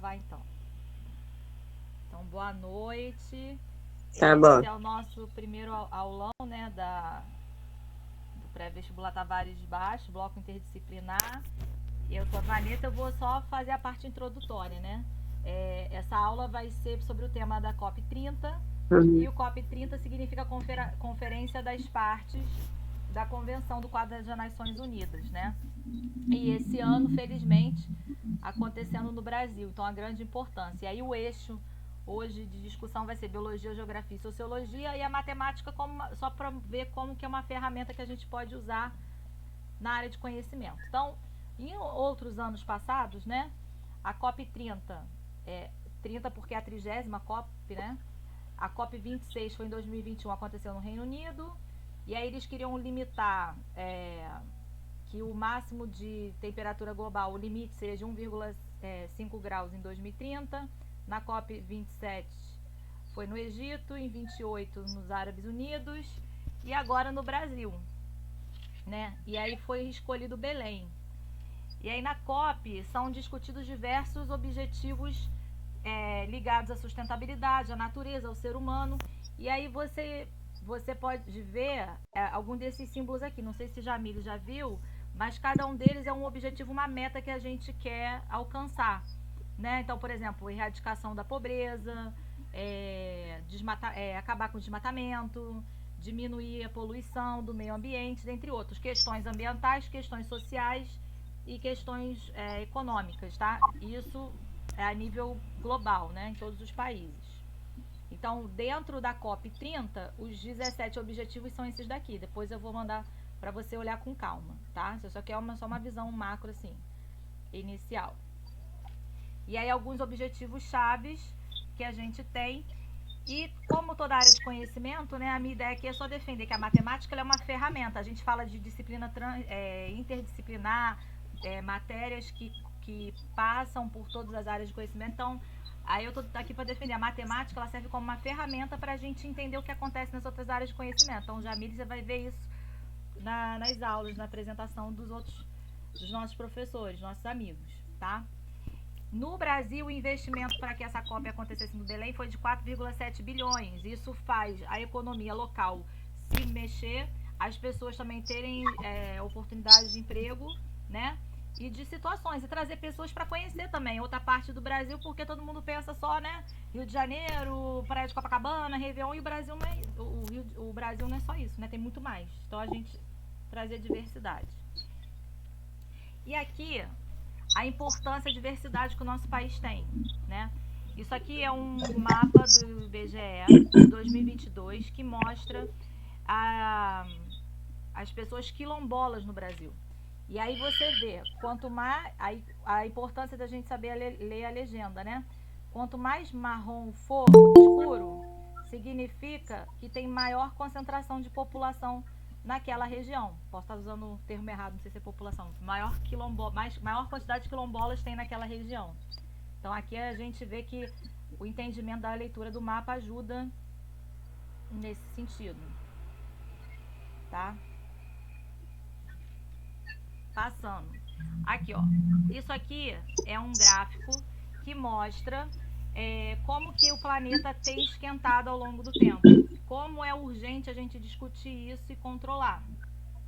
gravar então. Então, boa noite. Tá Esse bom. é o nosso primeiro aulão, né, do pré-vestibular Tavares Baixo, bloco interdisciplinar. Eu sou a Vanessa, eu vou só fazer a parte introdutória, né? Essa aula vai ser sobre o tema da COP 30, e Uhum. o COP 30 significa Conferência das Partes da Convenção do Quadro das Nações Unidas, né? E esse ano, felizmente, acontecendo no Brasil, então a grande importância. E aí o eixo hoje de discussão vai ser biologia, geografia e sociologia, e a matemática só para ver como que é uma ferramenta que a gente pode usar na área de conhecimento. Então, em outros anos passados, né, a COP 30, 30 porque é a 30ª COP, né? A COP 26 foi em 2021, aconteceu no Reino Unido, e aí eles queriam limitar que o máximo de temperatura global, o limite seria de 1,5 graus em 2030. Na COP 27 foi no Egito, em 28 nos Árabes Unidos e agora no Brasil, né? E aí foi escolhido Belém. E aí na COP são discutidos diversos objetivos ligados à sustentabilidade, à natureza, ao ser humano. E aí você pode ver algum desses símbolos aqui. Não sei se Jamile já viu, mas cada um deles é um objetivo, uma meta que a gente quer alcançar. Né? Então, por exemplo, erradicação da pobreza, acabar com o desmatamento, diminuir a poluição do meio ambiente, dentre outros. Questões ambientais, questões sociais e questões econômicas, tá? Isso é a nível global, né? Em todos os países. Então, dentro da COP 30, os 17 objetivos são esses daqui. Depois eu vou mandar para você olhar com calma, tá? Isso só quer só uma visão macro, assim, inicial. E aí, alguns objetivos chaves que a gente tem. E como toda área de conhecimento, né, a minha ideia aqui é só defender que a matemática é uma ferramenta. A gente fala de disciplina interdisciplinar, matérias que passam por todas as áreas de conhecimento. Então, aí eu estou aqui para defender. A matemática ela serve como uma ferramenta para a gente entender o que acontece nas outras áreas de conhecimento. Então, Jamile, você vai ver isso nas aulas, na apresentação dos nossos professores, nossos amigos, tá? No Brasil, o investimento para que essa COP acontecesse no Belém foi de 4,7 bilhões. Isso faz a economia local se mexer, as pessoas também terem oportunidades de emprego, né? E de situações, e trazer pessoas para conhecer também outra parte do Brasil, porque todo mundo pensa só, né? Rio de Janeiro, Praia de Copacabana, Réveillon, e o Brasil não é, o Brasil não é só isso, né? Tem muito mais. Então a gente trazer diversidade. E aqui a importância e diversidade que o nosso país tem, né? Isso aqui é um mapa do IBGE de 2022 que mostra a, as pessoas quilombolas no Brasil. E aí você vê, quanto mais a importância da gente saber ler a legenda, né? Quanto mais marrom for escuro, significa que tem maior concentração de população naquela região. Posso estar usando o termo errado, não sei se é população. Maior quantidade de quilombolas tem naquela região. Então aqui a gente vê que o entendimento da leitura do mapa ajuda nesse sentido, tá? Passando. Aqui, ó. Isso aqui é um gráfico que mostra como que o planeta tem esquentado ao longo do tempo. Como é urgente a gente discutir isso e controlar,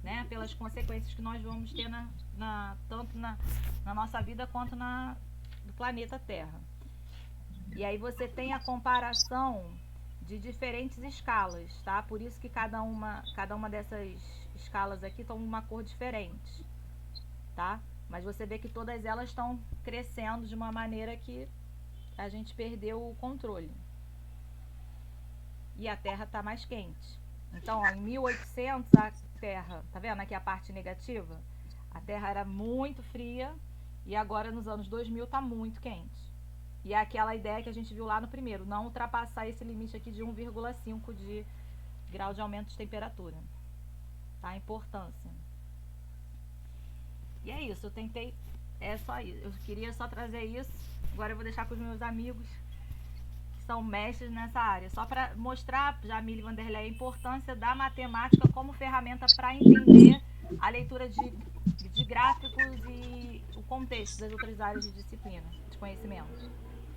né? Pelas consequências que nós vamos ter tanto na nossa vida quanto do planeta Terra. E aí você tem a comparação de diferentes escalas, tá? Por isso que cada uma dessas escalas aqui estão uma cor diferente, tá? Mas você vê que todas elas estão crescendo de uma maneira que a gente perdeu o controle. E a Terra está mais quente. Então, ó, em 1800 a Terra, tá vendo aqui a parte negativa? A Terra era muito fria e agora nos anos 2000 está muito quente. E é aquela ideia que a gente viu lá no primeiro, não ultrapassar esse limite aqui de 1,5 de grau de aumento de temperatura. Tá? A importância. E é isso, eu tentei, é só isso. Eu queria só trazer isso. Agora eu vou deixar com os meus amigos que são mestres nessa área, só para mostrar, Jamile Vanderlei, a importância da matemática como ferramenta para entender a leitura de gráficos e o contexto das outras áreas de disciplina, de conhecimento.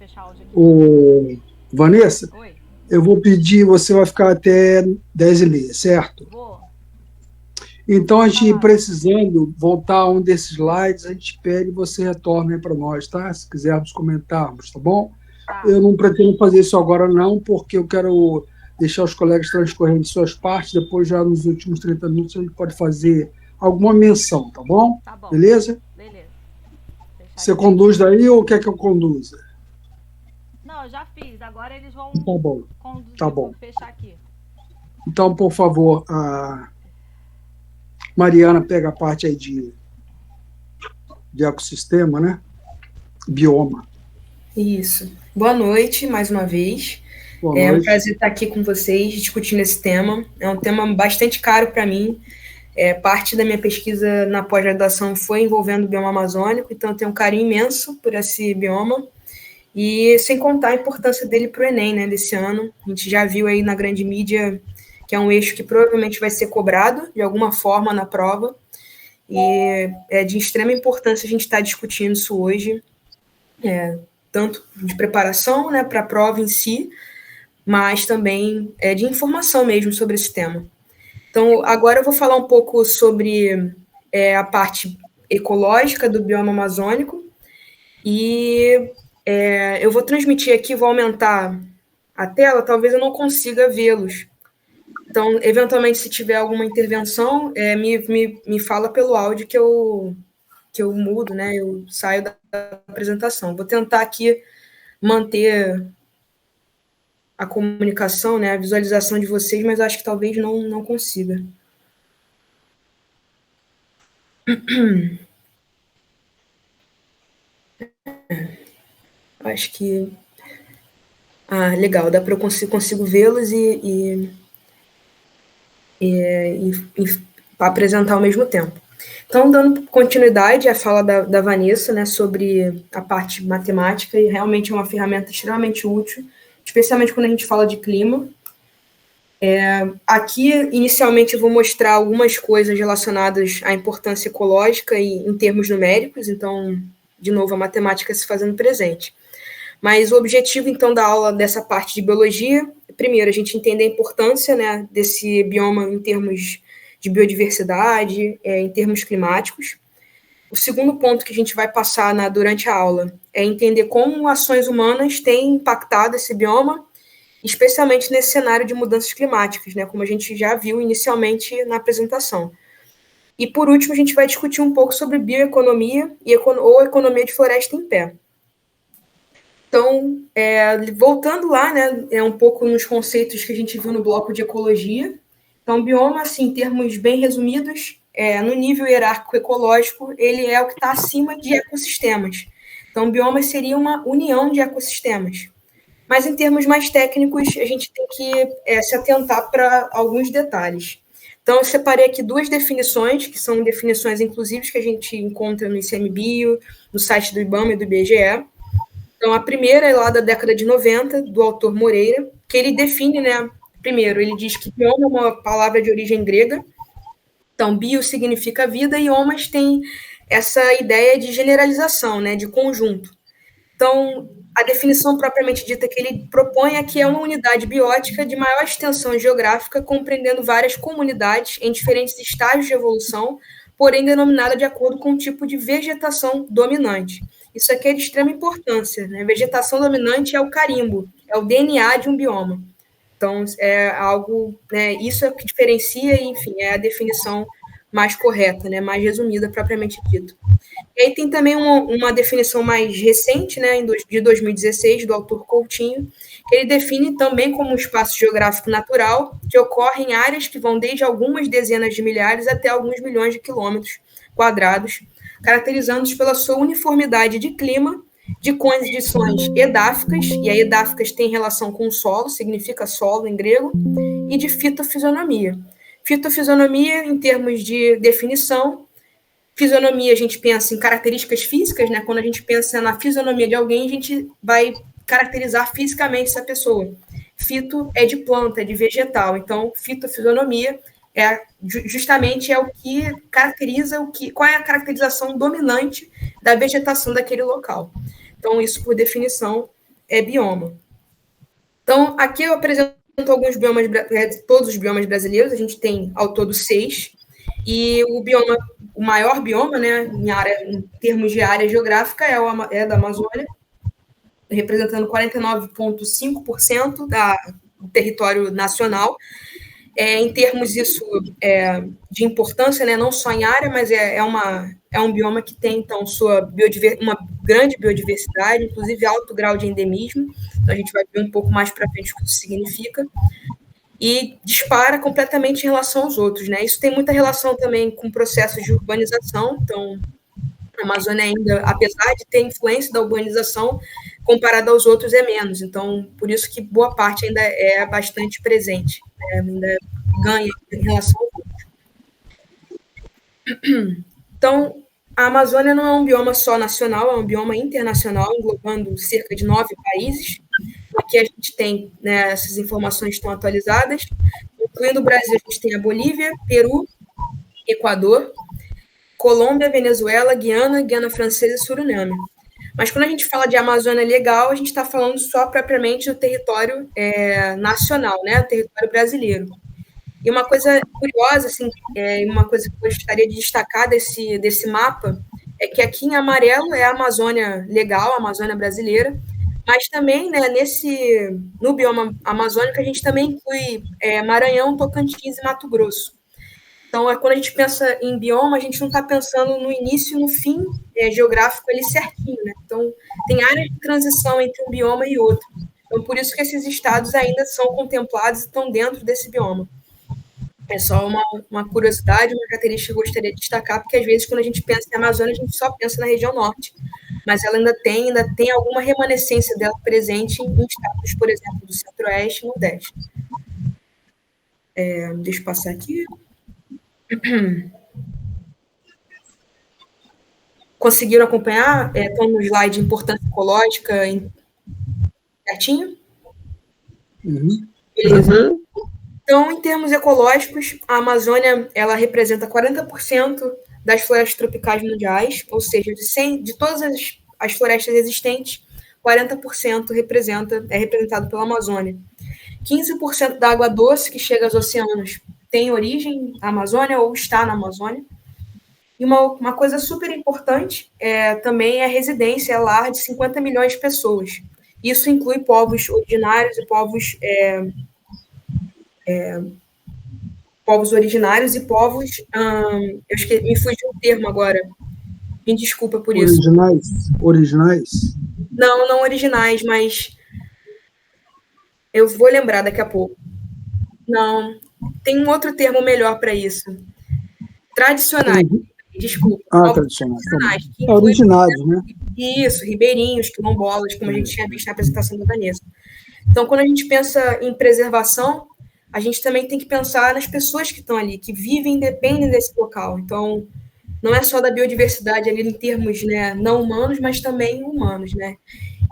fechar a áudio aqui. Vanessa, Oi. eu vou pedir, você vai ficar até 10h30, certo? Vou. Então, a gente precisando voltar a um desses slides, a gente pede e você retorne para nós, tá? Se quisermos comentarmos, tá bom? Tá. Eu não pretendo fazer isso agora, não, porque eu quero deixar os colegas transcorrendo suas partes, depois, já nos últimos 30 minutos, a gente pode fazer alguma menção, tá bom? Tá bom. Beleza? Beleza. Você conduz daí ou quer que eu conduza? Não, eu já fiz. Agora eles vão Tá bom. conduzir, Tá bom. vou fechar aqui. Então, por favor, a Mariana pega a parte aí de ecossistema, né? Bioma. Isso. Boa noite, mais uma vez. Boa noite. É um prazer estar aqui com vocês, discutindo esse tema. É um tema bastante caro para mim. Parte da minha pesquisa na pós-graduação foi envolvendo o bioma amazônico, então eu tenho um carinho imenso por esse bioma. E sem contar a importância dele para o Enem, né, desse ano. A gente já viu aí na grande mídia que é um eixo que provavelmente vai ser cobrado de alguma forma na prova. E é de extrema importância a gente estar discutindo isso hoje, tanto de preparação, né, para a prova em si, mas também de informação mesmo sobre esse tema. Então, agora eu vou falar um pouco sobre a parte ecológica do bioma amazônico e eu vou transmitir aqui, vou aumentar a tela, talvez eu não consiga vê-los. Então, eventualmente, se tiver alguma intervenção, me fala pelo áudio que eu mudo, né? Eu saio da apresentação. Vou tentar aqui manter a comunicação, né? A visualização de vocês, mas acho que talvez não consiga. Acho que... legal, dá para eu consigo vê-los e apresentar ao mesmo tempo. Então, dando continuidade à fala da Vanessa, né, sobre a parte matemática, e realmente é uma ferramenta extremamente útil, especialmente quando a gente fala de clima. Aqui, inicialmente, eu vou mostrar algumas coisas relacionadas à importância ecológica e em termos numéricos, então, de novo, a matemática se fazendo presente. Mas o objetivo, então, da aula dessa parte de biologia, primeiro, a gente entender a importância, né, desse bioma em termos de biodiversidade, em termos climáticos. O segundo ponto que a gente vai passar durante a aula é entender como ações humanas têm impactado esse bioma, especialmente nesse cenário de mudanças climáticas, né, como a gente já viu inicialmente na apresentação. E, por último, a gente vai discutir um pouco sobre bioeconomia ou economia de floresta em pé. Então, voltando lá, né, um pouco nos conceitos que a gente viu no bloco de ecologia. Então, o bioma, assim, em termos bem resumidos, no nível hierárquico ecológico, ele é o que está acima de ecossistemas. Então, o bioma seria uma união de ecossistemas. Mas, em termos mais técnicos, a gente tem que se atentar para alguns detalhes. Então, eu separei aqui duas definições, que são definições, inclusive, que a gente encontra no ICMBio, no site do IBAMA e do IBGE. Então, a primeira é lá da década de 90, do autor Moreira, que ele define, né, primeiro, ele diz que bioma é uma palavra de origem grega, então bio significa vida e homas tem essa ideia de generalização, né, de conjunto. Então, a definição propriamente dita que ele propõe é que é uma unidade biótica de maior extensão geográfica, compreendendo várias comunidades em diferentes estágios de evolução, porém denominada de acordo com o tipo de vegetação dominante. Isso aqui é de extrema importância, né? Vegetação dominante é o carimbo, é o DNA de um bioma. Então, é algo, né, isso é o que diferencia, e, enfim, é a definição mais correta, né, mais resumida, propriamente dito. E aí tem também uma definição mais recente, né, de 2016, do autor Coutinho, que ele define também como um espaço geográfico natural que ocorre em áreas que vão desde algumas dezenas de milhares até alguns milhões de quilômetros quadrados, caracterizando-os pela sua uniformidade de clima, de condições edáficas, e a edáficas tem relação com o solo, significa solo em grego, e de fitofisionomia. Fitofisionomia, em termos de definição, fisionomia a gente pensa em características físicas, né? Quando a gente pensa na fisionomia de alguém, a gente vai caracterizar fisicamente essa pessoa. Fito é de planta, é de vegetal, então fitofisionomia justamente é o que caracteriza qual é a caracterização dominante da vegetação daquele local. Então, isso, por definição, bioma. Então, aqui eu apresento alguns biomas, todos os biomas brasileiros, a gente tem ao todo 6, e o maior bioma, né, em termos de área geográfica, é da Amazônia, representando 49,5% do território nacional. Em termos isso de importância, né, não só em área, mas é um bioma que tem, então, uma grande biodiversidade, inclusive alto grau de endemismo. Então, a gente vai ver um pouco mais para frente o que isso significa. E dispara completamente em relação aos outros, né? Isso tem muita relação também com processos de urbanização. Então, a Amazônia ainda, apesar de ter influência da urbanização, comparada aos outros, é menos. Então, por isso que boa parte ainda é bastante presente, né? Ainda ganha em relação aos outros. Então, a Amazônia não é um bioma só nacional, é um bioma internacional, englobando cerca de 9 países. Aqui a gente tem, né, essas informações estão atualizadas. Incluindo o Brasil, a gente tem a Bolívia, Peru, Equador, Colômbia, Venezuela, Guiana Francesa e Suriname. Mas quando a gente fala de Amazônia legal, a gente está falando só propriamente do território nacional, né, o território brasileiro. E uma coisa curiosa, assim, uma coisa que eu gostaria de destacar desse mapa, é que aqui em amarelo é a Amazônia legal, a Amazônia brasileira, mas também, né, no bioma amazônico, a gente também inclui Maranhão, Tocantins e Mato Grosso. Então, quando a gente pensa em bioma, a gente não está pensando no início e no fim geográfico ali certinho, né? Então, tem áreas de transição entre um bioma e outro. Então, por isso que esses estados ainda são contemplados e estão dentro desse bioma. É só uma curiosidade, uma característica que eu gostaria de destacar, porque às vezes, quando a gente pensa em Amazônia, a gente só pensa na região norte. Mas ela ainda tem alguma remanescência dela presente em estados, por exemplo, do centro-oeste e nordeste. Deixa eu passar aqui. Conseguiram acompanhar? Estão no slide de importância ecológica certinho? Uhum. Beleza. Uhum. Então, em termos ecológicos, a Amazônia ela representa 40% das florestas tropicais mundiais, ou seja, de todas as florestas existentes, 40% é representado pela Amazônia. 15% da água doce que chega aos oceanos tem origem na Amazônia ou está na Amazônia. E uma coisa super importante também é a residência lar de 50 milhões de pessoas. Isso inclui povos originários e povos originários e povos... eu esqueci, me fugiu o termo agora. Me desculpa por isso. Originais? Não originais, mas eu vou lembrar daqui a pouco. Não, tem um outro termo melhor para isso. Tradicionais. Desculpa. Tradicionais. Originários, né? Isso, ribeirinhos, quilombolas, como a gente tinha visto na apresentação da Vanessa. Então, quando a gente pensa em preservação, a gente também tem que pensar nas pessoas que estão ali, que vivem e dependem desse local. Então, não é só da biodiversidade ali em termos, né, não humanos, mas também humanos, né?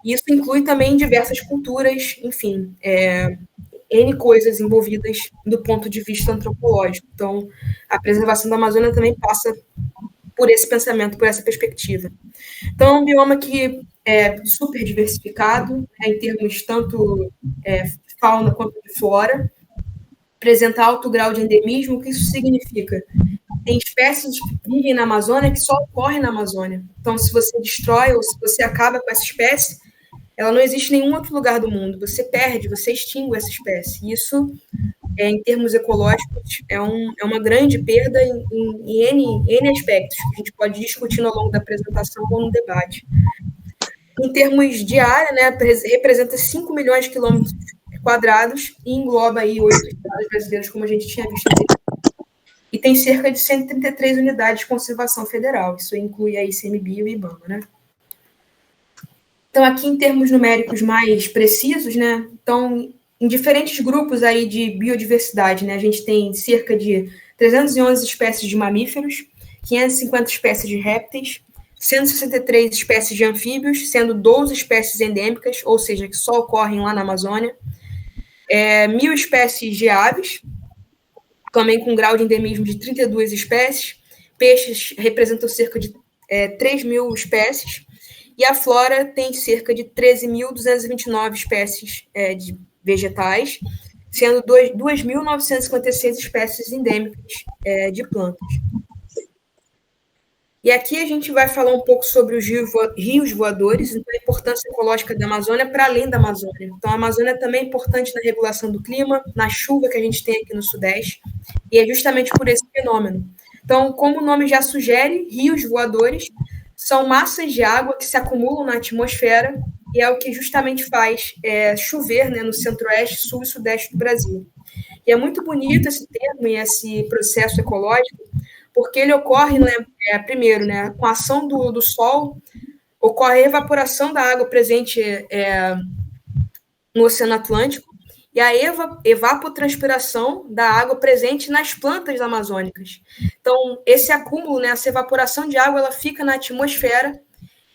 E isso inclui também diversas culturas, enfim, N coisas envolvidas do ponto de vista antropológico. Então, a preservação da Amazônia também passa por esse pensamento, por essa perspectiva. Então, é um bioma que é super diversificado, em termos tanto fauna quanto de flora, apresenta alto grau de endemismo. O que isso significa? Tem espécies que vivem na Amazônia que só ocorrem na Amazônia. Então, se você destrói ou se você acaba com essa espécie, ela não existe em nenhum outro lugar do mundo. Você perde, você extingue essa espécie. Isso, em termos ecológicos, é uma grande perda em N aspectos, que a gente pode discutir ao longo da apresentação ou no debate. Em termos de área, né, representa 5 milhões de quilômetros quadrados e engloba aí 8 estados brasileiros, como a gente tinha visto aqui. E tem cerca de 133 unidades de conservação federal. Isso inclui a ICMBio e IBAMA, né? Então, aqui em termos numéricos mais precisos, né? Então, em diferentes grupos aí de biodiversidade, né? A gente tem cerca de 311 espécies de mamíferos, 550 espécies de répteis, 163 espécies de anfíbios, sendo 12 espécies endêmicas, ou seja, que só ocorrem lá na Amazônia, 1.000 espécies de aves, também com grau de endemismo de 32 espécies, peixes representam cerca de 3.000 espécies, e a flora tem cerca de 13.229 espécies de vegetais, sendo 2.956 espécies endêmicas de plantas. E aqui a gente vai falar um pouco sobre os rios voadores, então a importância ecológica da Amazônia para além da Amazônia. Então, a Amazônia também é importante na regulação do clima, na chuva que a gente tem aqui no Sudeste, e é justamente por esse fenômeno. Então, como o nome já sugere, rios voadores são massas de água que se acumulam na atmosfera e é o que justamente faz chover, né, no centro-oeste, sul e sudeste do Brasil. E é muito bonito esse termo e esse processo ecológico, porque ele ocorre, né, primeiro, né, com a ação do sol, ocorre a evaporação da água presente no Oceano Atlântico e a evapotranspiração da água presente nas plantas amazônicas. Então, esse acúmulo, né, essa evaporação de água, ela fica na atmosfera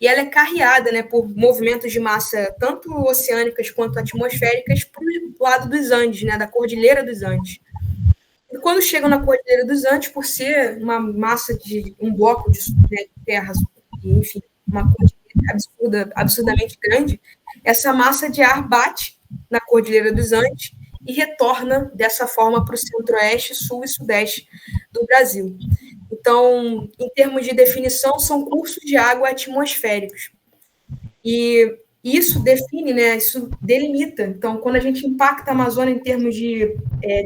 e ela é carreada, né, por movimentos de massa tanto oceânicas quanto atmosféricas para o lado dos Andes, né, da Cordilheira dos Andes. E quando chegam na Cordilheira dos Andes, por ser uma massa de um bloco de terras, enfim, uma cordilheira absurdamente grande, essa massa de ar bate na Cordilheira dos Andes e retorna dessa forma para o centro-oeste, sul e sudeste do Brasil. Então, em termos de definição, são cursos de água atmosféricos. E isso define, né, isso delimita. Então, quando a gente impacta a Amazônia em termos de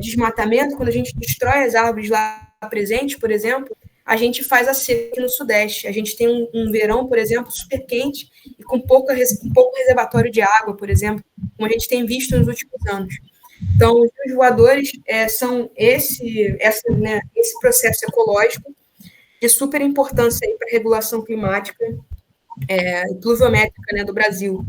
desmatamento, quando a gente destrói as árvores lá presentes, por exemplo, a gente faz a seca aqui no Sudeste. A gente tem um verão, por exemplo, super quente e com pouco reservatório de água, por exemplo, como a gente tem visto nos últimos anos. Então, os rios voadores são esse processo ecológico de super importância para a regulação climática e pluviométrica, né, do Brasil.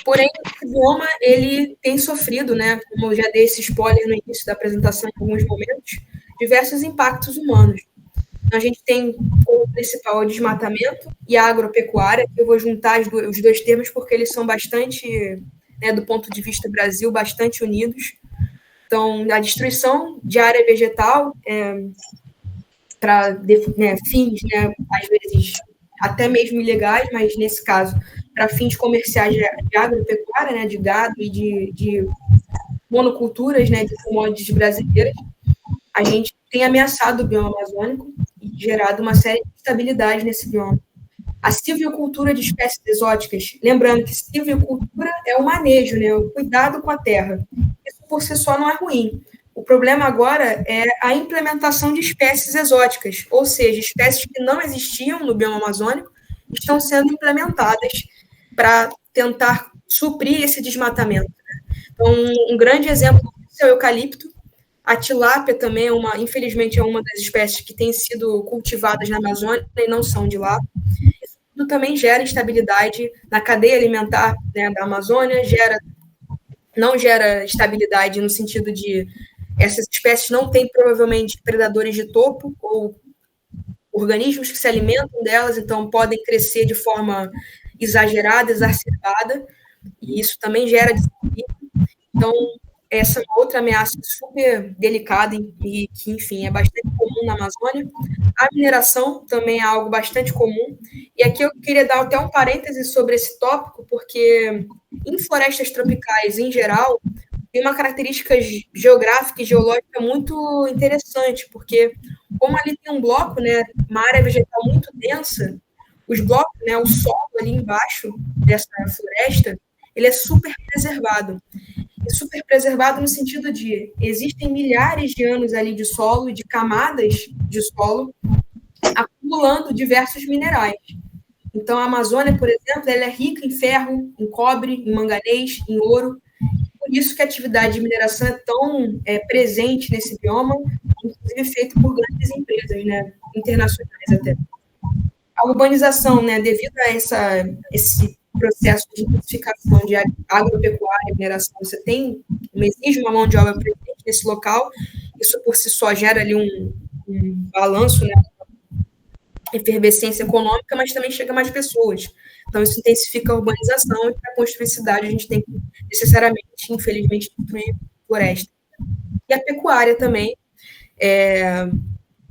Porém, o bioma ele tem sofrido, né, como eu já dei esse spoiler no início da apresentação em alguns momentos, diversos impactos humanos. A gente tem como principal o desmatamento e a agropecuária, que eu vou juntar os dois termos porque eles são bastante, né, do ponto de vista do Brasil, bastante unidos. Então, a destruição de área vegetal para fins, né, às vezes até mesmo ilegais, mas nesse caso, para fins comerciais de agropecuária, né, de gado e de monoculturas, né, de commodities brasileiras, a gente tem ameaçado o bioma amazônico e gerado uma série de instabilidade nesse bioma. A silvicultura de espécies exóticas, lembrando que silvicultura é o manejo, né, o cuidado com a terra. Isso por si só não é ruim. O problema agora é a implementação de espécies exóticas, ou seja, espécies que não existiam no bioma amazônico estão sendo implementadas para tentar suprir esse desmatamento. Então, um grande exemplo é o eucalipto. A tilápia também, infelizmente, é uma das espécies que tem sido cultivadas na Amazônia e não são de lá. Isso tudo também gera instabilidade na cadeia alimentar, né, da Amazônia, não gera estabilidade no sentido de essas espécies não têm provavelmente predadores de topo ou organismos que se alimentam delas, então podem crescer de forma exagerada, exacerbada, e isso também gera desequilíbrio. Então, essa é uma outra ameaça super delicada e que, enfim, é bastante comum na Amazônia. A mineração também é algo bastante comum. E aqui eu queria dar até um parêntese sobre esse tópico, porque em florestas tropicais, em geral, tem uma característica geográfica e geológica muito interessante, porque como ali tem um bloco, né, uma área vegetal muito densa, os blocos, né, o solo ali embaixo dessa floresta, ele é super preservado. E super preservado no sentido de existem milhares de anos ali de solo e de camadas de solo acumulando diversos minerais. Então, a Amazônia, por exemplo, ela é rica em ferro, em cobre, em manganês, em ouro. Por isso que a atividade de mineração é tão presente nesse bioma, inclusive feita por grandes empresas, né, internacionais até. A urbanização, né, devido a esse processo de intensificação de agropecuária e mineração, você exige uma mão de obra presente nesse local, isso por si só gera ali um balanço, né, efervescência econômica, mas também chega mais pessoas. Então, isso intensifica a urbanização e para construir cidade a gente tem que necessariamente, infelizmente, destruir floresta. E a pecuária também,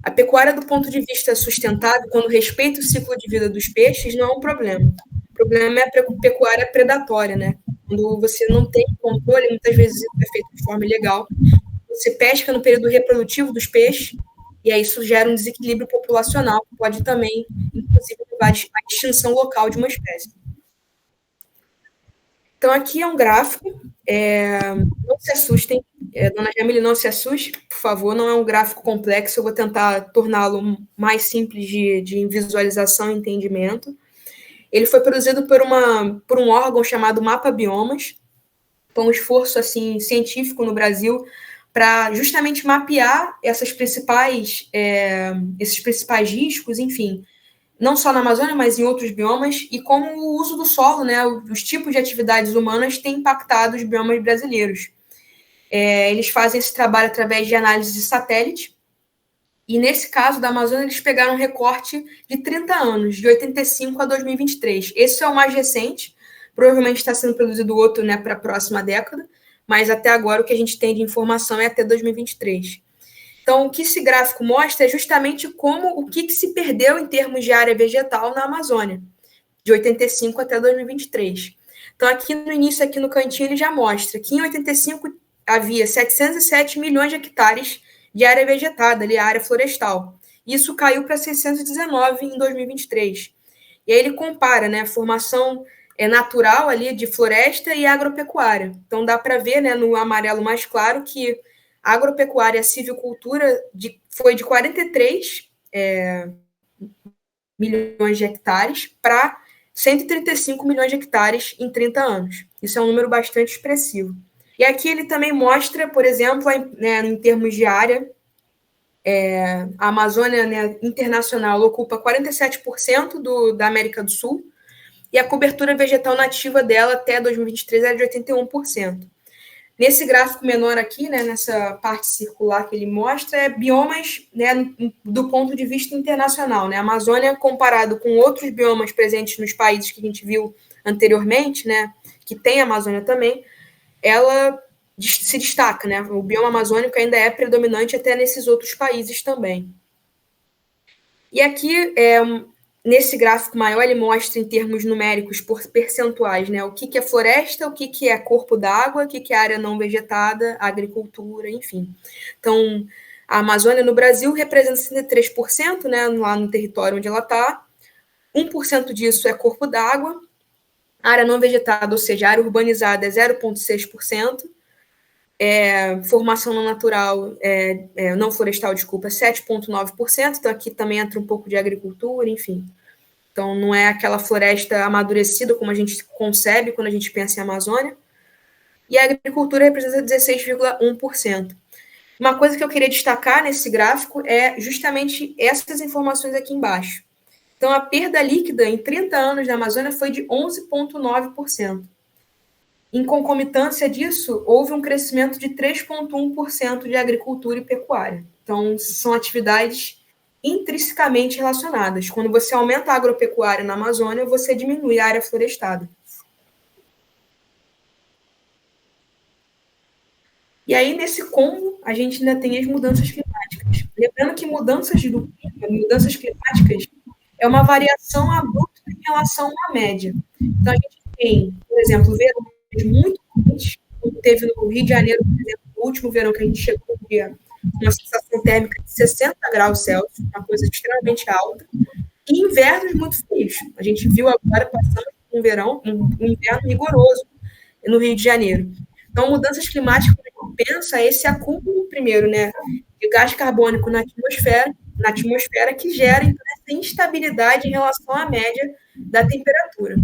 A pecuária, do ponto de vista sustentável, quando respeita o ciclo de vida dos peixes, não é um problema. O problema é a pecuária predatória, né? Quando você não tem controle, muitas vezes isso é feito de forma ilegal. Você pesca no período reprodutivo dos peixes, e aí isso gera um desequilíbrio populacional, que pode também, inclusive, levar à extinção local de uma espécie. Então, aqui é um gráfico. Não se assustem, dona Jamile, não se assuste, por favor, não é um gráfico complexo, eu vou tentar torná-lo mais simples de visualização e entendimento. Ele foi produzido por um órgão chamado Mapa Biomas, foi um esforço assim, científico no Brasil para justamente mapear esses principais riscos, enfim, não só na Amazônia, mas em outros biomas, e como o uso do solo, né, os tipos de atividades humanas têm impactado os biomas brasileiros. Eles fazem esse trabalho através de análise de satélite, e nesse caso da Amazônia, eles pegaram um recorte de 30 anos, de 85 a 2023. Esse é o mais recente, provavelmente está sendo produzido outro, né, para a próxima década, mas até agora o que a gente tem de informação é até 2023. Então, o que esse gráfico mostra é justamente o que se perdeu em termos de área vegetal na Amazônia, de 85 até 2023. Então, aqui no início, aqui no cantinho, ele já mostra que em 85 havia 707 milhões de hectares de área vegetada, ali, a área florestal. Isso caiu para 619 em 2023. E aí ele compara, né, a formação natural ali de floresta e agropecuária. Então, dá para ver, né, no amarelo mais claro que a agropecuária e a silvicultura foi de 43 milhões de hectares para 135 milhões de hectares em 30 anos. Isso é um número bastante expressivo. E aqui ele também mostra, por exemplo, né, em termos de área, a Amazônia, né, internacional ocupa 47% da América do Sul e a cobertura vegetal nativa dela até 2023 era de 81%. Nesse gráfico menor aqui, né, nessa parte circular que ele mostra, é biomas, né, do ponto de vista internacional. Né? A Amazônia, comparado com outros biomas presentes nos países que a gente viu anteriormente, né, que tem a Amazônia também, ela se destaca. Né? O bioma amazônico ainda é predominante até nesses outros países também. E aqui, nesse gráfico maior, ele mostra em termos numéricos, por percentuais, né, o que é floresta, o que é corpo d'água, o que é área não vegetada, agricultura, enfim. Então, a Amazônia no Brasil representa 63%, né, lá no território onde ela está. 1% disso é corpo d'água. Área não vegetada, ou seja, área urbanizada, é 0,6%. Formação não natural, não florestal, desculpa, 7,9%. Então, aqui também entra um pouco de agricultura, enfim. Então, não é aquela floresta amadurecida como a gente concebe quando a gente pensa em Amazônia. E a agricultura representa 16,1%. Uma coisa que eu queria destacar nesse gráfico é justamente essas informações aqui embaixo. Então, a perda líquida em 30 anos na Amazônia foi de 11,9%. Em concomitância disso, houve um crescimento de 3,1% de agricultura e pecuária. Então, são atividades intrinsecamente relacionadas. Quando você aumenta a agropecuária na Amazônia, você diminui a área florestada. E aí, nesse combo, a gente ainda tem as mudanças climáticas. Lembrando que mudanças climáticas é uma variação abrupta em relação à média. Então, a gente tem, por exemplo, verões muito quentes, como teve no Rio de Janeiro, por exemplo, no último verão que a gente chegou no dia, uma sensação térmica de 60 graus Celsius, uma coisa extremamente alta, e invernos muito frios. A gente viu agora passando um inverno rigoroso no Rio de Janeiro. Então, mudanças climáticas, quando a gente pensa, esse acúmulo, primeiro, né, de gás carbônico na atmosfera que gera então, essa instabilidade em relação à média da temperatura.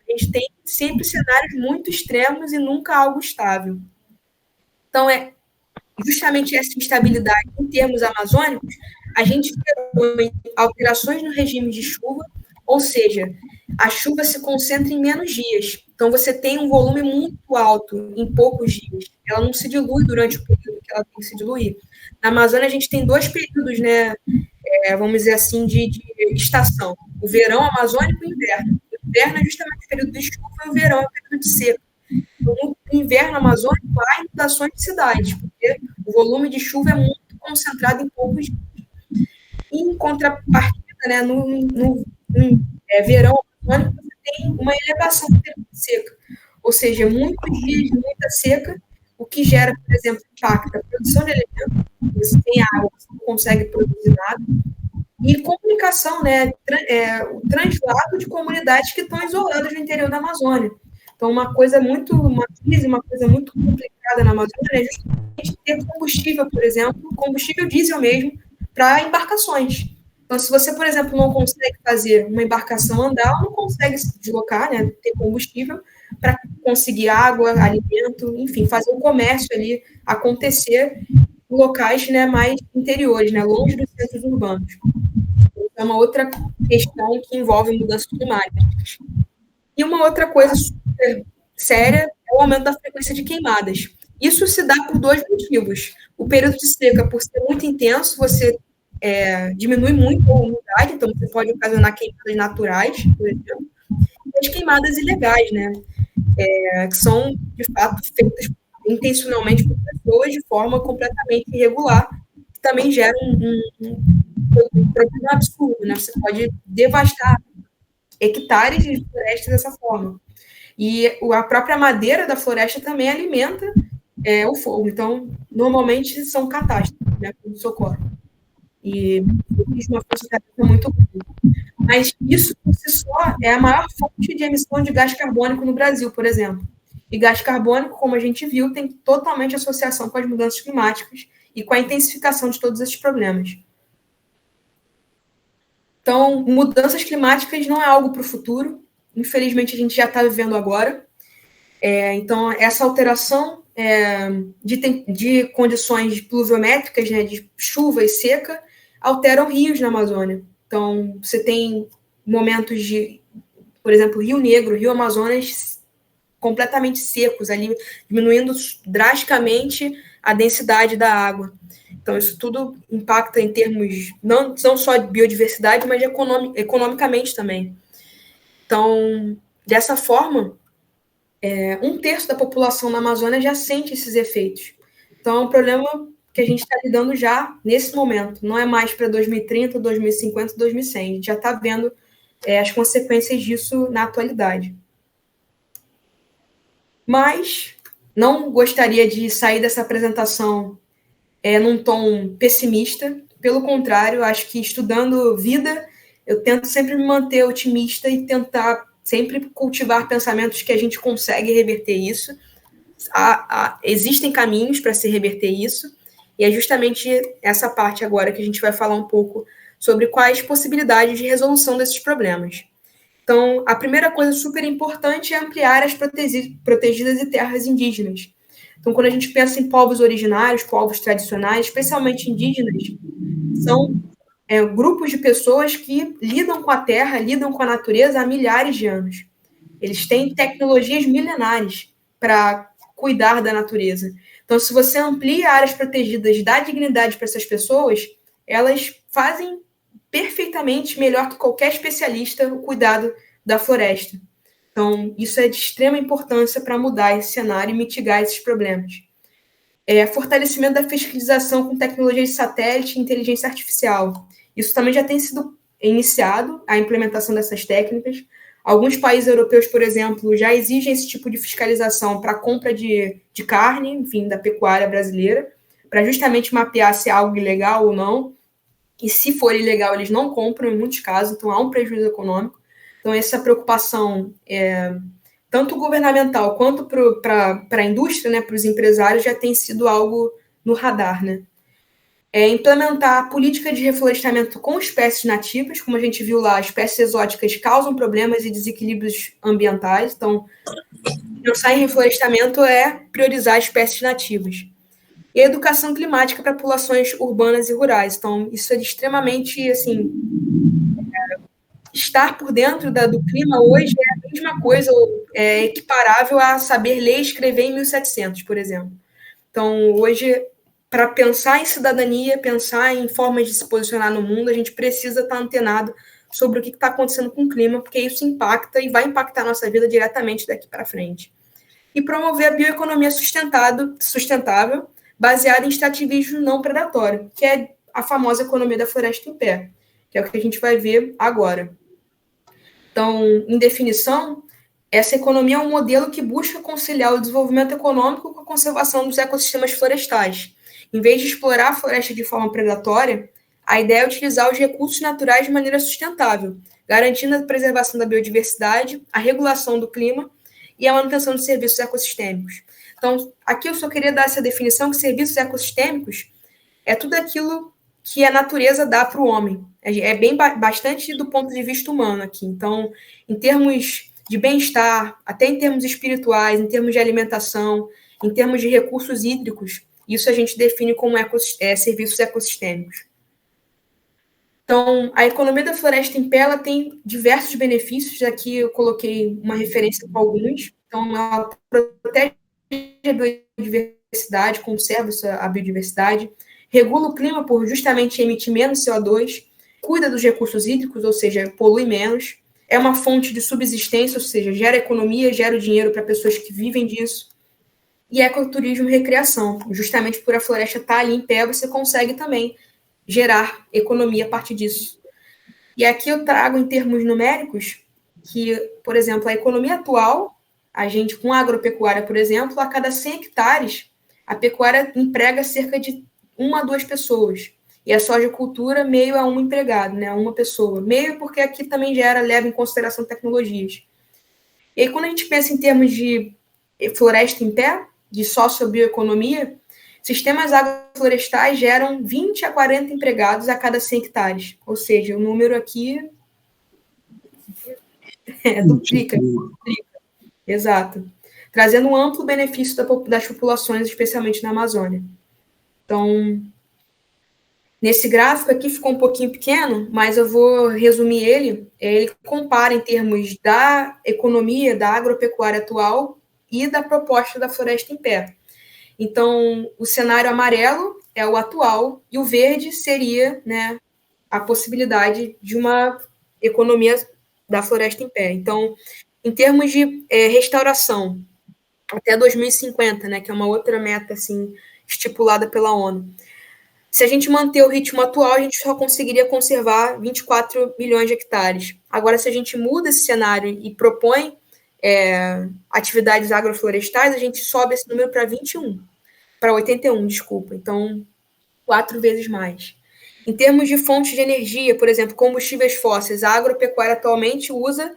A gente tem sempre cenários muito extremos e nunca algo estável. Então, justamente essa instabilidade em termos amazônicos, a gente tem alterações no regime de chuva, ou seja, a chuva se concentra em menos dias. Então, você tem um volume muito alto em poucos dias. Ela não se dilui durante o período que ela tem que se diluir. Na Amazônia, a gente tem 2 períodos, né, vamos dizer assim, de estação. O verão amazônico e o inverno. O inverno é justamente o período de chuva e o verão é o período de seca. No inverno amazônico, há inundações de cidades, porque o volume de chuva é muito concentrado em poucos dias. em contrapartida, né, no verão amazônico, você tem uma elevação do período de seca, ou seja, muitos dias de muita seca, o que gera, por exemplo, impacto a produção de alimentos, você tem água, você não consegue produzir nada, e comunicação, né, o translado de comunidades que estão isoladas no interior da Amazônia. Então, uma coisa muito complicada na Amazônia é justamente ter combustível, por exemplo, combustível diesel mesmo, para embarcações. Então, se você, por exemplo, não consegue fazer uma embarcação andar, não consegue se deslocar, né, ter combustível para conseguir água, alimento, enfim, fazer o comércio ali acontecer em locais, né, mais interiores, né, longe dos centros urbanos. É uma outra questão que envolve mudanças climáticas. E uma outra coisa super séria é o aumento da frequência de queimadas. Isso se dá por 2 motivos. O período de seca, por ser muito intenso, você diminui muito a umidade, então você pode ocasionar queimadas naturais, por exemplo, e as queimadas ilegais, né? Que são, de fato, feitas intencionalmente por pessoas de forma completamente irregular, que também gera um problema absurdo, né? Você pode devastar hectares de floresta dessa forma. E a própria madeira da floresta também alimenta o fogo. Então, normalmente são catástrofes, né, quando isso ocorre. E existe uma força-tarefa muito grande. Mas isso, por si só, é a maior fonte de emissão de gás carbônico no Brasil, por exemplo. E gás carbônico, como a gente viu, tem totalmente associação com as mudanças climáticas e com a intensificação de todos esses problemas. Então, mudanças climáticas não é algo para o futuro. Infelizmente, a gente já está vivendo agora. Então, essa alteração de condições pluviométricas, né, de chuva e seca, alteram rios na Amazônia. Então, você tem momentos de, por exemplo, Rio Negro, Rio Amazonas, completamente secos, ali, diminuindo drasticamente a densidade da água. Então, isso tudo impacta em termos, não só de biodiversidade, mas economicamente também. Então, dessa forma, 1/3 da população na Amazônia já sente esses efeitos. Então, é um problema que a gente está lidando já nesse momento. Não é mais para 2030, 2050, 2100. A gente já está vendo as consequências disso na atualidade. Mas não gostaria de sair dessa apresentação num tom pessimista. Pelo contrário, acho que estudando vida, eu tento sempre me manter otimista e tentar sempre cultivar pensamentos que a gente consegue reverter isso. Existem caminhos para se reverter isso, e é justamente essa parte agora que a gente vai falar um pouco sobre quais possibilidades de resolução desses problemas. Então, a primeira coisa super importante é ampliar as protegidas e terras indígenas. Então, quando a gente pensa em povos originários, povos tradicionais, especialmente indígenas, são grupos de pessoas que lidam com a terra, lidam com a natureza há milhares de anos. Eles têm tecnologias milenares para cuidar da natureza. Então, se você amplia áreas protegidas, dá dignidade para essas pessoas, elas fazem perfeitamente melhor que qualquer especialista o cuidado da floresta. Então, isso é de extrema importância para mudar esse cenário e mitigar esses problemas. Fortalecimento da fiscalização com tecnologias de satélite e inteligência artificial. Isso também já tem sido iniciado, a implementação dessas técnicas. Alguns países europeus, por exemplo, já exigem esse tipo de fiscalização para a compra de carne, enfim, da pecuária brasileira, para justamente mapear se é algo ilegal ou não. E se for ilegal, eles não compram em muitos casos, então há um prejuízo econômico. Então, essa preocupação, tanto governamental quanto para a indústria, né, para os empresários, já tem sido algo no radar, né? Implementar a política de reflorestamento com espécies nativas, como a gente viu lá, espécies exóticas causam problemas e desequilíbrios ambientais, então pensar em reflorestamento é priorizar espécies nativas. E a educação climática para populações urbanas e rurais, então isso é extremamente, assim, estar por dentro do clima hoje é a mesma coisa, equiparável a saber ler e escrever em 1700, por exemplo. Então, hoje, para pensar em cidadania, pensar em formas de se posicionar no mundo, a gente precisa estar antenado sobre o que está acontecendo com o clima, porque isso impacta e vai impactar a nossa vida diretamente daqui para frente. E promover a bioeconomia sustentável, baseada em extrativismo não predatório, que é a famosa economia da floresta em pé, que é o que a gente vai ver agora. Então, em definição, essa economia é um modelo que busca conciliar o desenvolvimento econômico com a conservação dos ecossistemas florestais. Em vez de explorar a floresta de forma predatória, a ideia é utilizar os recursos naturais de maneira sustentável, garantindo a preservação da biodiversidade, a regulação do clima e a manutenção de serviços ecossistêmicos. Então, aqui eu só queria dar essa definição que serviços ecossistêmicos é tudo aquilo que a natureza dá para o homem. É bem bastante do ponto de vista humano aqui. Então, em termos de bem-estar, até em termos espirituais, em termos de alimentação, em termos de recursos hídricos, isso a gente define como serviços ecossistêmicos. Então, a economia da floresta em pé ela tem diversos benefícios. Aqui eu coloquei uma referência para alguns. Então, ela protege a biodiversidade, conserva a biodiversidade, regula o clima por justamente emitir menos CO2, cuida dos recursos hídricos, ou seja, polui menos, é uma fonte de subsistência, ou seja, gera economia, gera dinheiro para pessoas que vivem disso, e ecoturismo e recreação. Justamente por a floresta estar ali em pé, você consegue também gerar economia a partir disso. E aqui eu trago em termos numéricos que, por exemplo, a economia atual, a gente com a agropecuária, por exemplo, a cada 100 hectares, a pecuária emprega cerca de 1 a 2 pessoas. E a sojicultura, meio a um empregado, né? Uma pessoa. Meio porque aqui também leva em consideração tecnologias. E aí, quando a gente pensa em termos de floresta em pé, de sociobioeconomia, sistemas agroflorestais geram 20 a 40 empregados a cada 100 hectares. Ou seja, o número aqui duplica. Exato. Trazendo um amplo benefício das populações, especialmente na Amazônia. Então, nesse gráfico aqui ficou um pouquinho pequeno, mas eu vou resumir ele. Ele compara em termos da economia, da agropecuária atual e da proposta da floresta em pé. Então, o cenário amarelo é o atual e o verde seria, né, a possibilidade de uma economia da floresta em pé. Então, em termos de restauração, até 2050, né, que é uma outra meta assim, estipulada pela ONU. Se a gente manter o ritmo atual, a gente só conseguiria conservar 24 milhões de hectares. Agora, se a gente muda esse cenário e propõe atividades agroflorestais, a gente sobe esse número para 81, desculpa. Então, 4 vezes mais. Em termos de fontes de energia, por exemplo, combustíveis fósseis, a agropecuária atualmente usa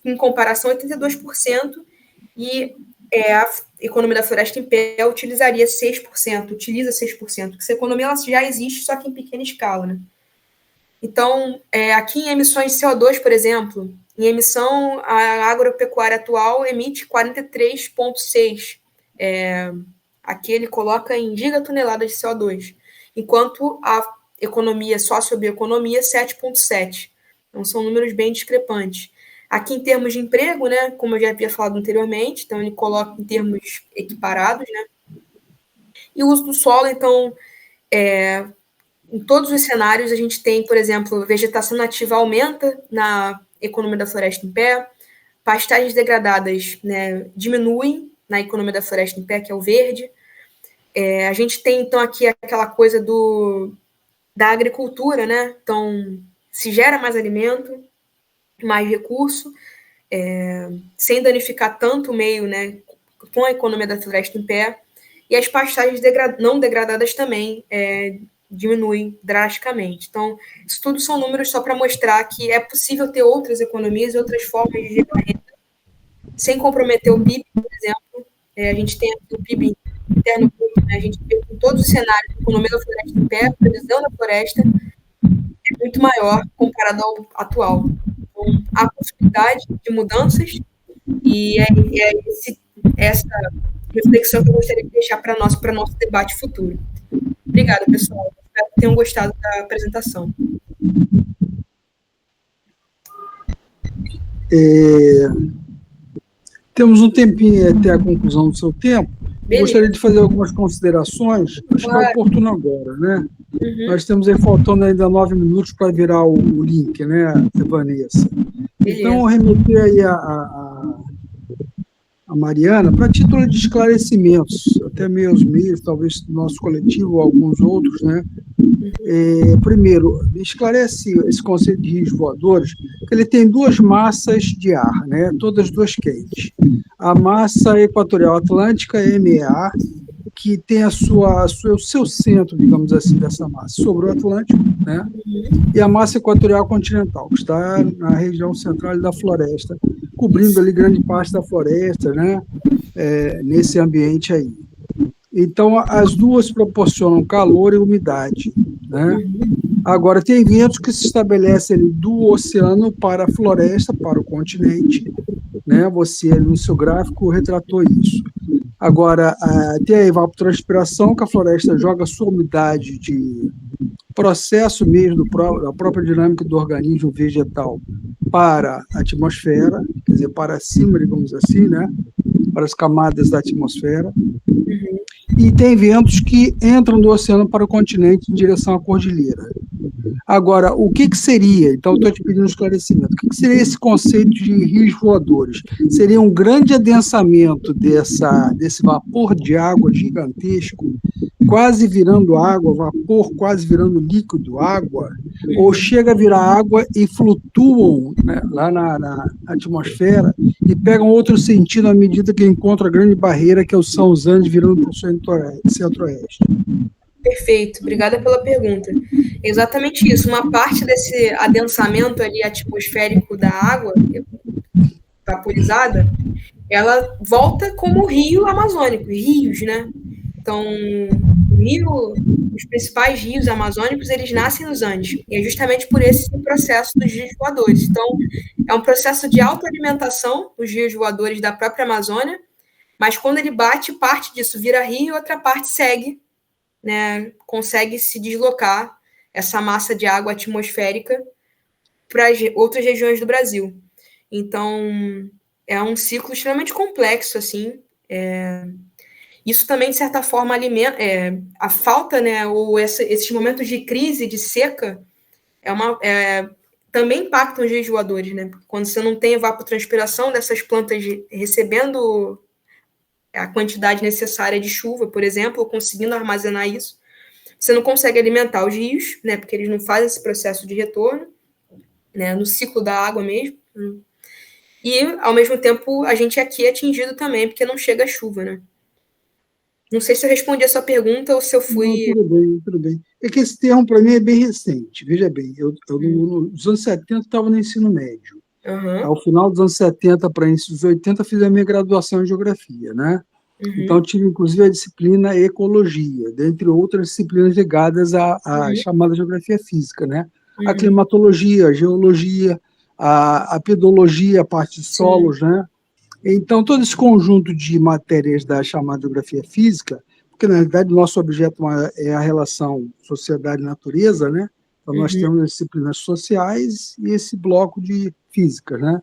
em comparação, 82%, e a economia da floresta em pé utilizaria 6%, utiliza 6%, porque essa economia ela já existe, só que em pequena escala, né? Então, aqui em emissões de CO2, por exemplo, em emissão, a agropecuária atual emite 43,6. Aqui ele coloca em gigatoneladas de CO2, enquanto a economia, sociobioeconomia, 7,7. Então, são números bem discrepantes. Aqui, em termos de emprego, né, como eu já havia falado anteriormente, então ele coloca em termos equiparados, né? E o uso do solo, então, em todos os cenários, a gente tem, por exemplo, vegetação nativa aumenta na economia da floresta em pé, pastagens degradadas, né, diminuem na economia da floresta em pé, que é o verde. A gente tem, então, aqui aquela coisa da agricultura, né? Então, se gera mais alimento, mais recurso, sem danificar tanto o meio, né, com a economia da floresta em pé, e as pastagens não degradadas também diminuem drasticamente. Então, isso tudo são números só para mostrar que é possível ter outras economias e outras formas de gerar renda, sem comprometer o PIB, por exemplo. A gente tem aqui o PIB interno, né, a gente vê com todos os cenários, a economia da floresta em pé, a previsão da floresta é muito maior comparado ao atual. Então, há possibilidade de mudanças e essa reflexão que eu gostaria de deixar para nosso debate futuro. Obrigada, pessoal. Espero que tenham gostado da apresentação. Temos um tempinho até a conclusão do seu tempo. Gostaria de fazer algumas considerações. Acho que é oportuno agora, né? Uhum. Nós temos aí faltando ainda 9 minutos para virar o link, né, Vanessa? Beleza. Então, eu remeter aí a Mariana para título de esclarecimentos, até meus, talvez do nosso coletivo ou alguns outros, né? Primeiro, esclarece esse conceito de rios voadores, que ele tem duas massas de ar, né? Todas duas quentes. A massa equatorial atlântica, MEA, que tem o seu centro, digamos assim, dessa massa, sobre o Atlântico, né? E a massa equatorial continental, que está na região central da floresta, cobrindo ali grande parte da floresta, né? Nesse ambiente aí. Então, as duas proporcionam calor e umidade, né? Agora, tem ventos que se estabelecem ali do oceano para a floresta, para o continente, né? Você, ali no seu gráfico, retratou isso. Agora, tem a evapotranspiração, que a floresta joga sua umidade de processo mesmo da própria dinâmica do organismo vegetal para a atmosfera, quer dizer, para cima, digamos assim, né? Para as camadas da atmosfera. E tem ventos que entram do oceano para o continente em direção à cordilheira. Agora, o que seria? Então, estou te pedindo um esclarecimento. O que seria esse conceito de rios voadores? Seria um grande adensamento desse vapor de água gigantesco, quase virando água, vapor quase virando líquido, água, ou chega a virar água e flutuam, né, lá na atmosfera e pegam outro sentido à medida que encontram a grande barreira que são os Andes virando para o centro-oeste. Perfeito, obrigada pela pergunta. Exatamente isso, uma parte desse adensamento ali atmosférico da água vaporizada, ela volta como rio amazônico, rios, né? Então, os principais rios amazônicos, eles nascem nos Andes, e é justamente por esse processo dos rios voadores. Então, é um processo de autoalimentação dos rios voadores da própria Amazônia, mas quando ele bate, parte disso vira rio e outra parte segue, né, consegue se deslocar essa massa de água atmosférica para outras regiões do Brasil. Então, é um ciclo extremamente complexo, assim. Isso também, de certa forma, alimenta a falta, né, ou esses momentos de crise, de seca, também impactam os rios voadores, né? Quando você não tem evapotranspiração dessas plantas recebendo a quantidade necessária de chuva, por exemplo, ou conseguindo armazenar isso, você não consegue alimentar os rios, né, porque eles não fazem esse processo de retorno, né, no ciclo da água mesmo. E, ao mesmo tempo, a gente aqui é atingido também, porque não chega a chuva, né? Não sei se eu respondi a sua pergunta ou se eu fui... Não, tudo bem. É que esse termo, para mim, é bem recente. Veja bem, nos anos 70 estava no ensino médio. Ao final dos anos 70 para início dos 80, fiz a minha graduação em Geografia, né? Então, tive, inclusive, a disciplina Ecologia, dentre outras disciplinas ligadas à chamada Geografia Física, né? A climatologia, a geologia, a pedologia, a parte de solos, né? Então, todo esse conjunto de matérias da chamada Geografia Física, porque, na realidade, o nosso objeto é a relação sociedade-natureza, né? Então, nós temos as disciplinas sociais e esse bloco de física, né?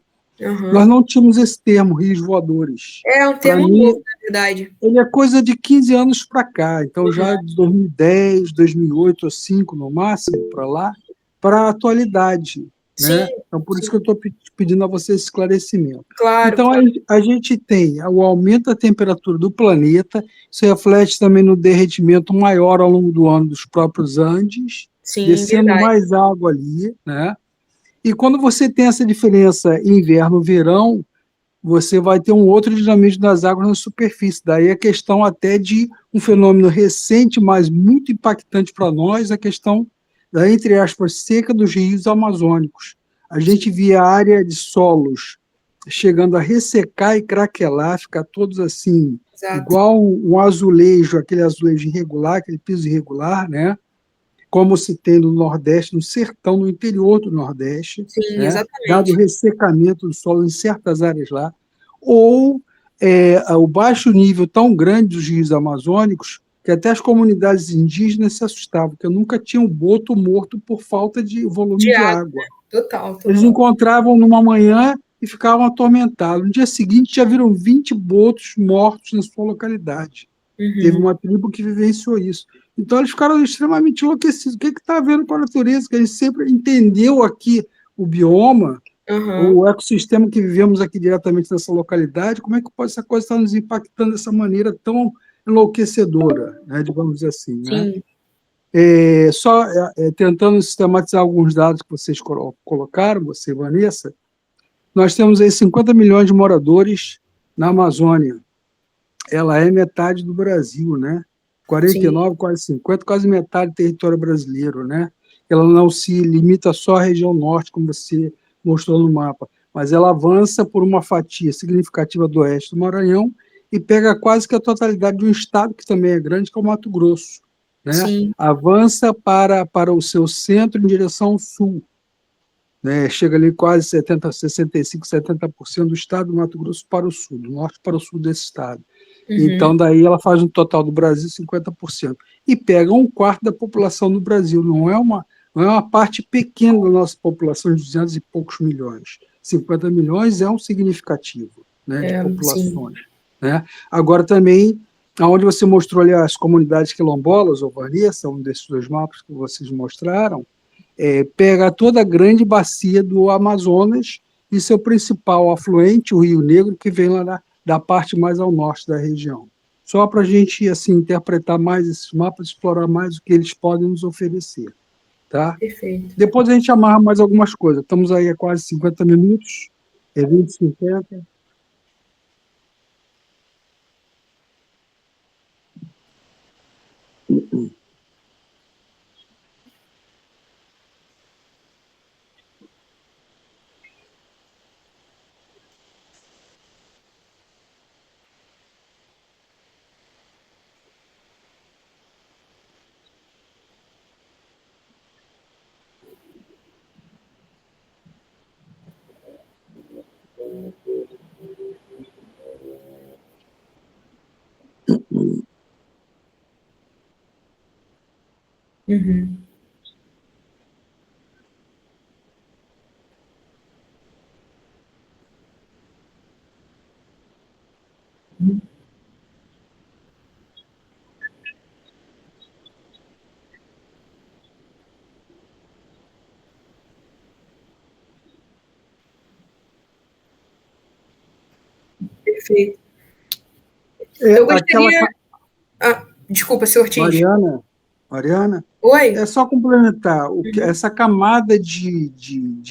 Nós não tínhamos esse termo, rios voadores. É um termo novo, na verdade. Ele é coisa de 15 anos para cá, então já de 2010, 2008, 2005 no máximo, para lá, para a atualidade. Né? Então, por isso que eu estou pedindo a você esse esclarecimento. Claro, então, a gente tem o aumento da temperatura do planeta, isso reflete também no derretimento maior ao longo do ano dos próprios Andes, descendo mais água ali, né? E quando você tem essa diferença inverno-verão, você vai ter um outro dinamismo das águas na superfície. Daí a questão até de um fenômeno recente, mas muito impactante para nós, a questão da, entre aspas, seca dos rios amazônicos. A gente via a área de solos chegando a ressecar e craquelar, ficar todos assim, igual um azulejo, aquele azulejo irregular, aquele piso irregular, né? Como se tem no Nordeste, no sertão, no interior do Nordeste, né? Exatamente. Dado o ressecamento do solo em certas áreas lá, ou o baixo nível tão grande dos rios amazônicos, que até as comunidades indígenas se assustavam, porque nunca tinham boto morto por falta de volume de água. Total. Eles encontravam numa manhã e ficavam atormentados. No dia seguinte, já viram 20 botos mortos na sua localidade. Teve uma tribo que vivenciou isso. Então, eles ficaram extremamente enlouquecidos. O que está havendo com a natureza? Que a gente sempre entendeu aqui o bioma, o ecossistema que vivemos aqui diretamente nessa localidade, como é que essa coisa está nos impactando dessa maneira tão enlouquecedora, né, digamos assim. Né? Só tentando sistematizar alguns dados que vocês colocaram, você e Vanessa, nós temos aí 50 milhões de moradores na Amazônia. Ela é metade do Brasil, né? 49, sim, quase 50, quase metade do território brasileiro, né? Ela não se limita só à região norte, como você mostrou no mapa, mas ela avança por uma fatia significativa do oeste do Maranhão e pega quase que a totalidade de um estado que também é grande, que é o Mato Grosso, né? Sim. Avança para o seu centro em direção ao sul, né? Chega ali quase 65, 70% do estado do Mato Grosso para o sul, do norte para o sul desse estado. Uhum. Então, daí ela faz um total do Brasil 50%. E pega um quarto da população do Brasil. Não é uma parte pequena da nossa população, de 200 e poucos milhões. 50 milhões é um significativo, né, de populações. Né? Agora, também, onde você mostrou ali as comunidades quilombolas, ou Vanessa, um desses dois mapas que vocês mostraram, pega toda a grande bacia do Amazonas e seu principal afluente, o Rio Negro, que vem lá da parte mais ao norte da região. Só para a gente assim, interpretar mais esses mapas, explorar mais o que eles podem nos oferecer. Tá? Perfeito. Depois a gente amarra mais algumas coisas. Estamos aí há quase 50 minutos, 20, 50. Uhum. Perfeito. Eu gostaria... desculpa, senhor Ortiz. Mariana? Oi? É só complementar. Essa camada de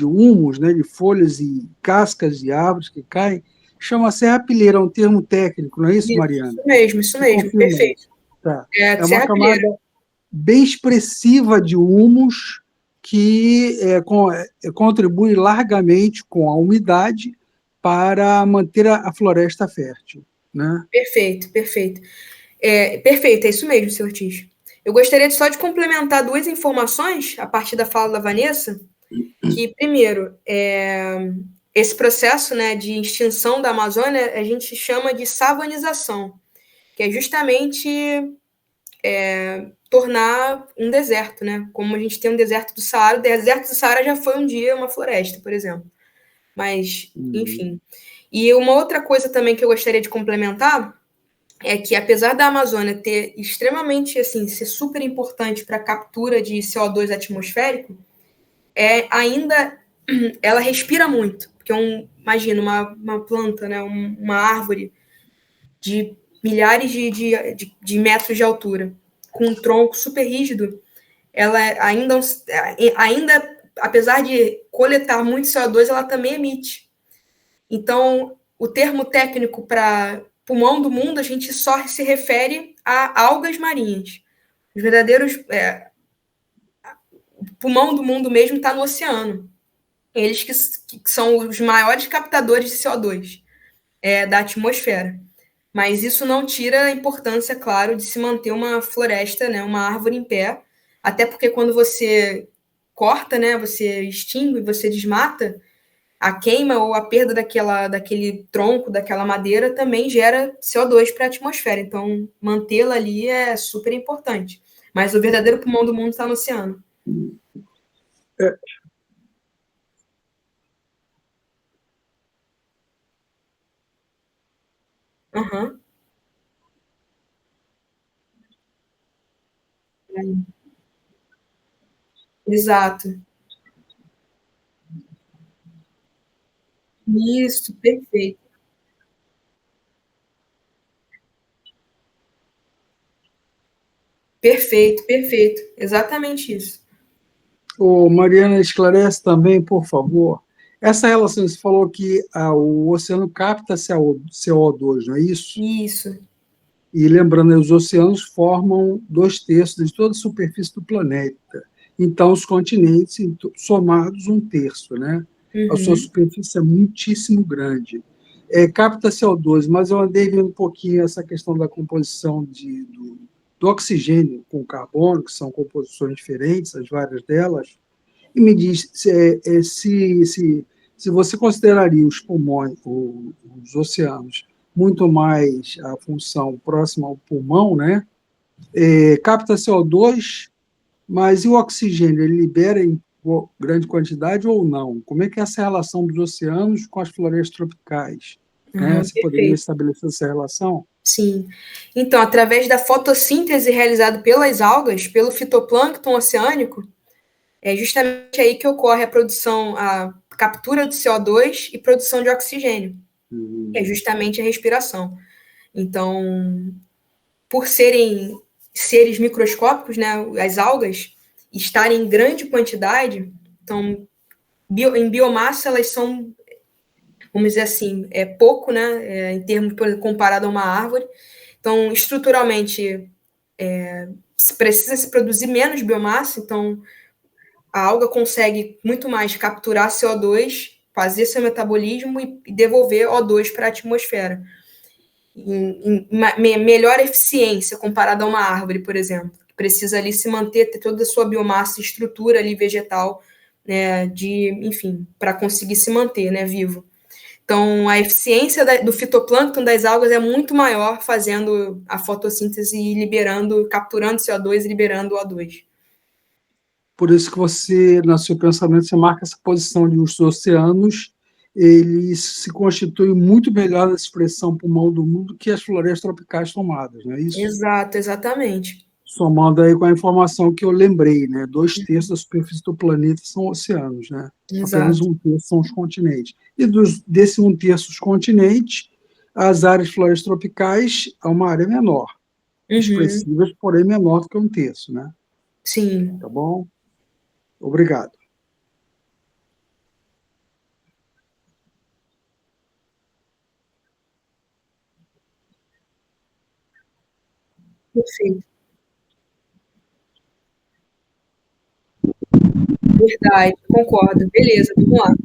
humus, né, de folhas e cascas de árvores que caem, chama serrapilheira, é um termo técnico, não é isso, Mariana? Isso mesmo, perfeito. Tá. É uma camada bem expressiva de humus que contribui largamente com a umidade para manter a floresta fértil. Né? Perfeito. Perfeito, é isso mesmo, senhor Ortiz. Eu gostaria só de complementar duas informações a partir da fala da Vanessa, que, primeiro, esse processo, né, de extinção da Amazônia a gente chama de savanização, que é justamente tornar um deserto, né? Como a gente tem um deserto do Saara, o deserto do Saara já foi um dia uma floresta, por exemplo. Mas, enfim. E uma outra coisa também que eu gostaria de complementar é que, apesar da Amazônia ter extremamente, assim, ser super importante para a captura de CO2 atmosférico, ainda ela respira muito. Porque, imagina, uma planta, né, uma árvore de milhares de metros de altura, com um tronco super rígido, ela ainda, apesar de coletar muito CO2, ela também emite. Então, o termo técnico para pulmão do mundo, a gente só se refere a algas marinhas. Os verdadeiros pulmão do mundo mesmo está no oceano. Eles que são os maiores captadores de CO2 da atmosfera. Mas isso não tira a importância, claro, de se manter uma floresta, né, uma árvore em pé, até porque quando você corta, né, você extingue, você desmata, a queima ou a perda daquele tronco, daquela madeira, também gera CO2 para a atmosfera. Então, mantê-la ali é super importante. Mas o verdadeiro pulmão do mundo está no oceano. Uhum. Exato. Isso, perfeito. Perfeito, perfeito. Exatamente isso. Ô, Mariana, esclarece também, por favor. Essa relação, você falou que o oceano capta CO2, não é isso? Isso. E lembrando, os oceanos formam 2/3 de toda a superfície do planeta. Então, os continentes, somados, 1/3, né? A sua superfície é muitíssimo grande. Capta CO2, mas eu andei vendo um pouquinho essa questão da composição do oxigênio com carbono, que são composições diferentes, as várias delas, e me diz se você consideraria os pulmões, os oceanos, muito mais a função próxima ao pulmão, né? Capta CO2, mas e o oxigênio, ele libera em grande quantidade ou não? Como é que é essa relação dos oceanos com as florestas tropicais? Né? Você poderia Perfeito. estabelecer essa relação? Sim. Então, através da fotossíntese realizada pelas algas, pelo fitoplâncton oceânico, é justamente aí que ocorre a produção, a captura do CO2 e produção de oxigênio. É justamente a respiração. Então, por serem seres microscópicos, né, as algas, estarem em grande quantidade, então, em biomassa, elas são, vamos dizer assim, pouco, né, em termos comparado a uma árvore. Então, estruturalmente, precisa se produzir menos biomassa, então a alga consegue muito mais capturar CO2, fazer seu metabolismo e devolver O2 para a atmosfera. Em melhor eficiência comparada a uma árvore, por exemplo, que precisa ali se manter, ter toda a sua biomassa e estrutura ali vegetal, né, enfim, para conseguir se manter, né, vivo. Então, a eficiência do fitoplâncton das algas é muito maior fazendo a fotossíntese e liberando, capturando CO2 e liberando O2. Por isso que você, no seu pensamento, você marca essa posição de os oceanos, eles se constituem muito melhor nessa expressão pulmão do mundo que as florestas tropicais tomadas, não é isso? Exato, exatamente. Somando aí com a informação que eu lembrei, né? 2/3 da superfície do planeta são oceanos, né? Apenas Exato. 1/3 são os continentes. E desse 1/3 dos continentes, as áreas florestas tropicais há uma área menor, expressivas, porém menor do que 1/3, né? Sim. Tá bom? Obrigado. Perfeito. Verdade, concordo. Beleza, vamos lá.